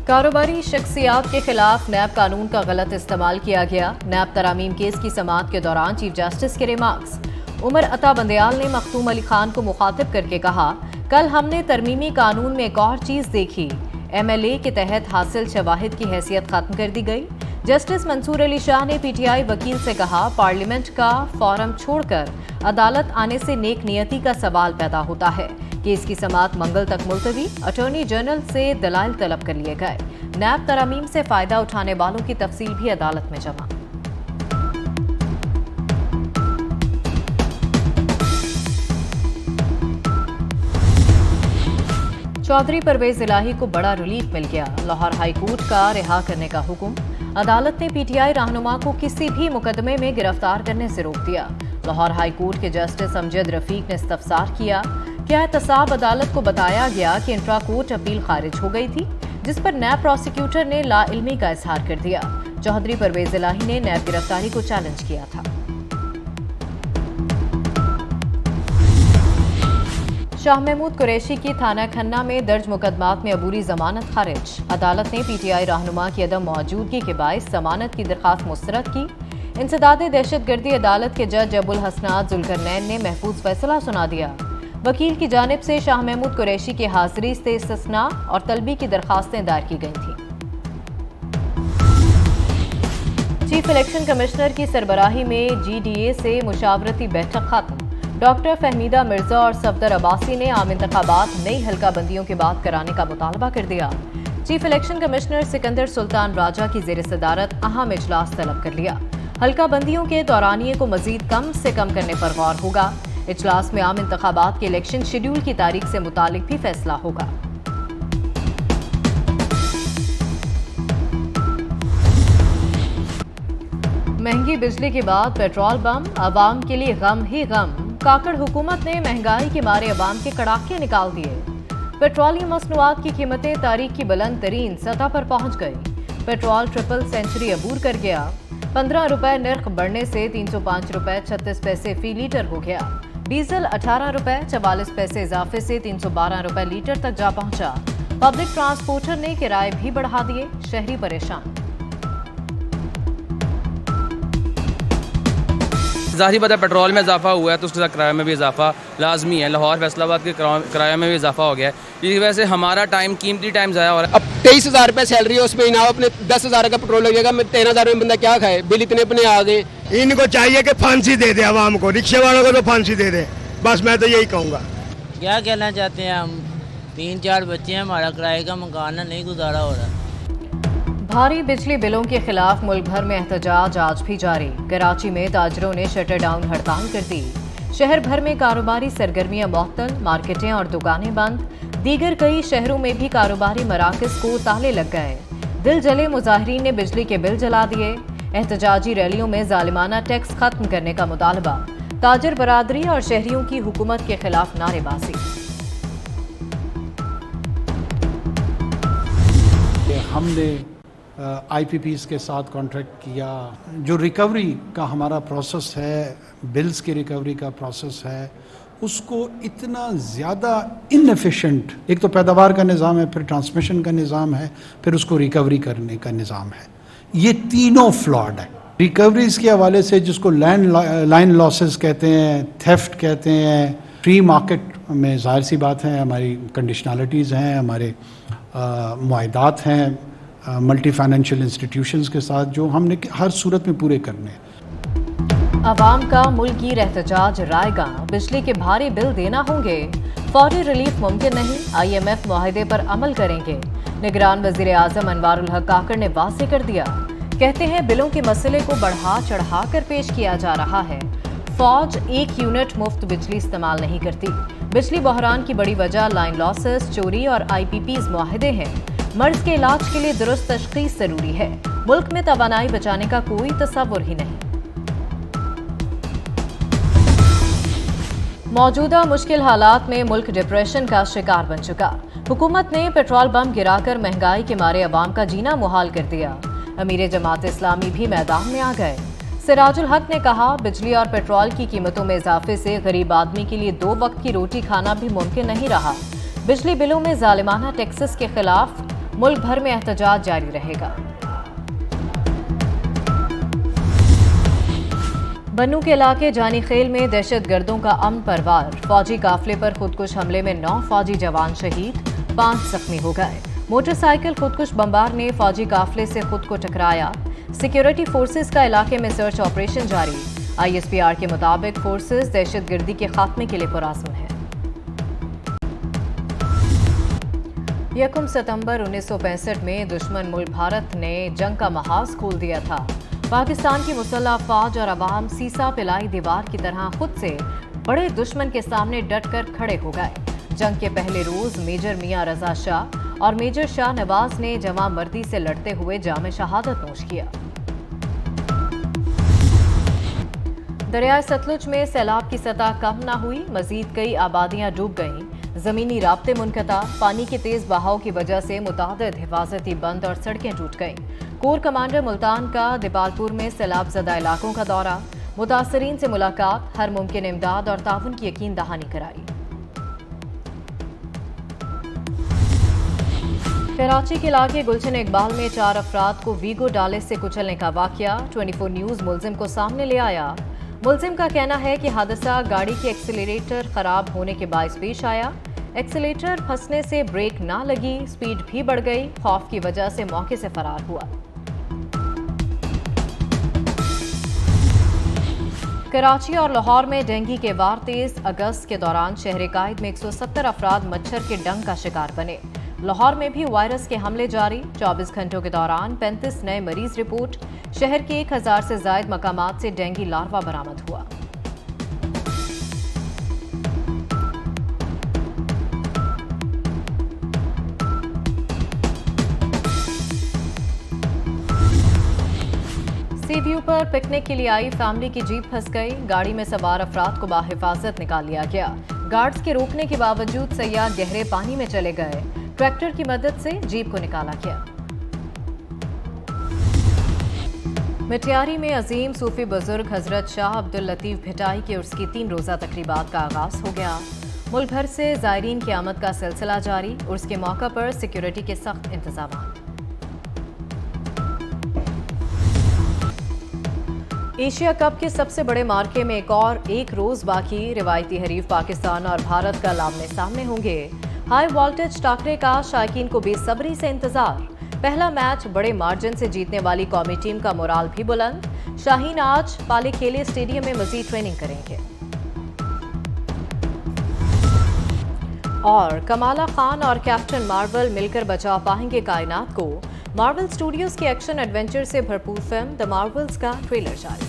कारोबारी शख्सियात के खिलाफ नैब कानून का गलत इस्तेमाल किया गया। नैब तरामीम केस की समाअत के दौरान चीफ जस्टिस के रिमार्क्स। उमर अता बंदयाल ने मखदूम अली खान को मुखातिब करके कहा, कल हमने तरमीमी कानून में एक और चीज देखी, MLA के तहत हासिल शवाहिद की हैसियत खत्म कर दी गई। जस्टिस मंसूर अली शाह ने PTI वकील से कहा, पार्लियामेंट का फोरम छोड़कर अदालत आने से नेक नियति का सवाल पैदा होता है। केस की समाअत मंगल तक मुलतवी। अटॉर्नी जनरल से दलाइल तलब कर लिए गए। नैब तरामीम से फायदा उठाने वालों की तफसील भी अदालत में जमा। चौधरी परवेज इलाही को बड़ा रिलीफ मिल गया। लाहौर हाई कोर्ट का रिहा करने का हुक्म। अदालत ने PTI रहनुमा को किसी भी मुकदमे में गिरफ्तार करने से रोक दिया। लाहौर हाई कोर्ट के जस्टिस अमजद रफीक ने इस्तफसार किया, क्या एहतसाब अदालत को बताया गया कि इंट्रा कोर्ट अपील खारिज हो गई थी, जिस पर नैब प्रोसिक्यूटर ने लाइल्मी का इजहार कर दिया। चौधरी परवेज इलाही ने नैब गिरफ्तारी को चैलेंज किया था। शाह महमूद कुरैशी की थाना खन्ना में दर्ज मुकदमात में अबूरी जमानत खारिज। अदालत ने PTI रहनुमा की अदम मौजूदगी के बायस जमानत की दरखास्त मुस्तरद की। इंसदादे दहशतगर्दी अदालत के जज अबुल हसनात जुल्करनैन ने महफूज फैसला सुना दिया। वकील की जानिब से शाह महमूद कुरैशी की हाजिरी से इस्तिस्ना और तलबी की दरखास्तें दायर की गई थीं। चीफ इलेक्शन कमिश्नर की सरबराही में GDA से मुशावरती बैठक खत्म। डॉक्टर फहमीदा मिर्जा और सफदर अब्बासी ने आम इंतखाबात नई हल्का बंदियों के बाद कराने का मुतालबा कर दिया। Chief election commissioner Sikandar Sultan Raja की जेर सदारत अहम इजलास तलब कर लिया। हल्का बंदियों के दौरानिये को मजीद कम से कम करने पर गौर होगा। इजलास में आम इंतखाबात के इलेक्शन शेड्यूल की तारीख से मुतालिक भी फैसला होगा। महंगी बिजली के बाद पेट्रोल बम, आवाम के लिए गम ही गम। काकड़ हुकूमत ने महंगाई के मारे आवाम के कड़ाके निकाल दिए। पेट्रोलियम मसनूआत की कीमतें तारीख की बुलंद तरीन सतह पर पहुंच गई। पेट्रोल ट्रिपल सेंचुरी अबूर कर गया। 15 रुपए नर्ख बढ़ने से 305 रुपए 36 पैसे फी लीटर हो गया। डीजल 18 रुपए 44 पैसे इजाफे से 312 रुपए लीटर तक जा पहुंचा। पब्लिक ट्रांसपोर्टर ने किराए भी बढ़ा दिए। शहरी परेशान। ज़ाहिर बात है पेट्रोल में इजाफा हुआ है तो उसके साथ किराए में भी इजाफा लाजमी है। लाहौर फैसलाबाद के किराए में भी इजाफा हो गया है। इसी वजह से हमारा कीमती टाइम ज़ाया हो रहा है। अब 23,000 रुपये सैलरी है, उसमें इनाम अपने 10,000 का पेट्रोल लगेगा। 13,000 में बंदा क्या खाए? बिल इतने अपने आ गए। इनको चाहिए कि फांसी दे दे आवाम को, रिक्शे वालों को तो फांसी दे दे। बस मैं तो यही कहूँगा। क्या कहना चाहते हैं हम? 3-4 बच्चे हैं, हमारा किराए का मकान नहीं गुजारा हो रहा। भारी बिजली बिलों के खिलाफ मुल्क भर में एहतजाज आज भी जारी। कराची में ताजरों ने शटर डाउन हड़ताल कर दी। शहर भर में कारोबारी सरगर्मियां मुअत्तल, मार्केटें और दुकानें बंद। दीगर कई शहरों में भी कारोबारी मराकज़ को ताले लग गए। दिल जले मुजाहिरीन ने बिजली के बिल जला दिए। एहतजाजी रैलियों में जालिमाना टैक्स खत्म करने का मुतालबा। ताजर बरादरी और शहरियों की हुकूमत के खिलाफ नारेबाजी। हमने IPPs के साथ कॉन्ट्रैक्ट किया। जो रिकवरी का हमारा प्रोसेस है, बिल्स की रिकवरी का प्रोसेस है, उसको इतना ज़्यादा इनएफिशिएंट, एक तो पैदावार का निज़ाम है, फिर ट्रांसमिशन का निज़ाम है, फिर उसको रिकवरी करने का निज़ाम है। ये तीनों फ्लॉड है। रिकवरीज के हवाले से जिसको लाइन लॉसेस कहते हैं, थेफ्ट कहते हैं, फ्री मार्केट में जाहिर सी बात है हमारी कंडीशनलिटीज़ हैं, हमारे मुआहदात हैं मल्टी फाइनेंशियल इंस्टीट्यूशंस के साथ, जो हमने हर सूरत में पूरे करने हैं। अवाम का मुल्की एहतजाज रायगा। बिजली के भारी बिल देना होंगे, फौरी रिलीफ मुमकिन नहीं। IMF मुआहदे पर अमल करेंगे। निगरान वजीर आजम अनवारुल हक काकड़ ने वाज़ेह कर दिया। कहते हैं बिलों के मसले को बढ़ा चढ़ा कर पेश किया जा रहा है। फौज 1 यूनिट मुफ्त बिजली इस्तेमाल नहीं करती। बिजली बहरान की बड़ी वजह लाइन लॉसेस, चोरी और IPPs मुआहदे हैं। मर्ज के इलाज के लिए दुरुस्त तशखीस जरूरी है। मुल्क में तवानाई बचाने का कोई तसव्वुर ही नहीं। मौजूदा मुश्किल हालात में मुल्क डिप्रेशन का शिकार बन चुका। हुकूमत ने पेट्रोल बम गिराकर महंगाई के मारे अवाम का जीना मुहाल कर दिया। अमीर जमात इस्लामी भी मैदान में आ गए। सिराजुल हक ने कहा, बिजली और पेट्रोल की कीमतों में इजाफे से गरीब आदमी के लिए 2 वक्त की रोटी खाना भी मुमकिन नहीं रहा। बिजली बिलों में जालिमाना टैक्सेस के खिलाफ मुल्क भर में एहतजाज जारी रहेगा। बन्नू के इलाके जानी खेल में दहशतगर्दों का अमन परवार, फौजी काफिले पर खुदकुश हमले में 9 फौजी जवान शहीद, 5 जख्मी हो गए। मोटरसाइकिल खुदकुश बमबार ने फौजी काफिले से खुद को टकराया। सिक्योरिटी फोर्सेस का इलाके में सर्च ऑपरेशन जारी। ISPR के मुताबिक फोर्सेस दहशतगर्दी के खात्मे के लिए पुरअज़्म है। 1 सितंबर 1965 में दुश्मन मुल्क भारत ने जंग का महाज खोल दिया था। पाकिस्तान की मुसल्लह फौज और अवाम सीसा पिलाई दीवार की तरह खुद से बड़े दुश्मन के सामने डटकर खड़े हो गए। जंग के पहले रोज मेजर मियां रजा शाह और मेजर शाह नवाज ने जमा मर्दी से लड़ते हुए जाम शहादत नोश किया। दरिया सतलुज में सैलाब की सतह कम न हुई, मजीद कई आबादियां डूब गईं। जमीनी राब्ते मुनक़ता, पानी के तेज बहाव की वजह से मुतादिद हिफाजती बंद और सड़कें टूट गईं। कोर कमांडर मुल्तान का दिपालपुर में सैलाब ज़दा इलाकों का दौरा, मुतासरीन से मुलाकात, हर मुमकिन इमदाद और ताउन की यकीन दहानी कराई। कराची के इलाके गुलशन इकबाल में 4 अफराद को वीगो डाले से कुचलने का वाकया 24 न्यूज़ मुलजिम को सामने ले आया। मुलजिम का कहना है कि हादसा गाड़ी के एक्सीलरेटर खराब होने के बायस पेश आया। एक्सीलरेटर फंसने से ब्रेक ना लगी, स्पीड भी बढ़ गई। खौफ की वजह से मौके से फरार हुआ। कराची और लाहौर में डेंगू के वार तेज। अगस्त के दौरान शहर कायद में 170 अफराद मच्छर के डंग का शिकार बने। लाहौर में भी वायरस के हमले जारी। 24 घंटों के दौरान 35 नए मरीज रिपोर्ट। शहर के 1000 से ज्यादा मकामात से डेंगू लार्वा बरामद हुआ। सी व्यू पर पिकनिक के लिए आई फैमिली की जीप फंस गई। गाड़ी में सवार अफराद को बाहिफाजत निकाल लिया गया। गार्ड्स के रोकने के बावजूद सयाह गहरे पानी में चले गए। ट्रैक्टर की मदद से जीप को निकाला गया। मिटियारी में अजीम सूफी बुजुर्ग हजरत शाह अब्दुल लतीफ भिटाई के उर्स की 3 रोज़ा तकरीबात का आगाज हो गया। मुल्क भर से ज़ायरीन की आमद का सिलसिला जारी। उर्स के मौका पर सिक्योरिटी के सख्त इंतजाम। एशिया कप के सबसे बड़े मार्के में एक रोज बाकी। रिवायती हरीफ पाकिस्तान और भारत कल आमने सामने होंगे। हाई वोल्टेज टाकरे का शायकीन को बेसब्री से इंतजार। पहला मैच बड़े मार्जिन से जीतने वाली कौमी टीम का मोराल भी बुलंद। शाहीन आज पाले खेले स्टेडियम में मजीद ट्रेनिंग करेंगे। और कमाला खान और कैप्टन मार्वल मिलकर बचा पाएंगे कायनात को। मार्वल स्टूडियोज की एक्शन एडवेंचर से भरपूर फिल्म द मार्वल्स का ट्रेलर जारी।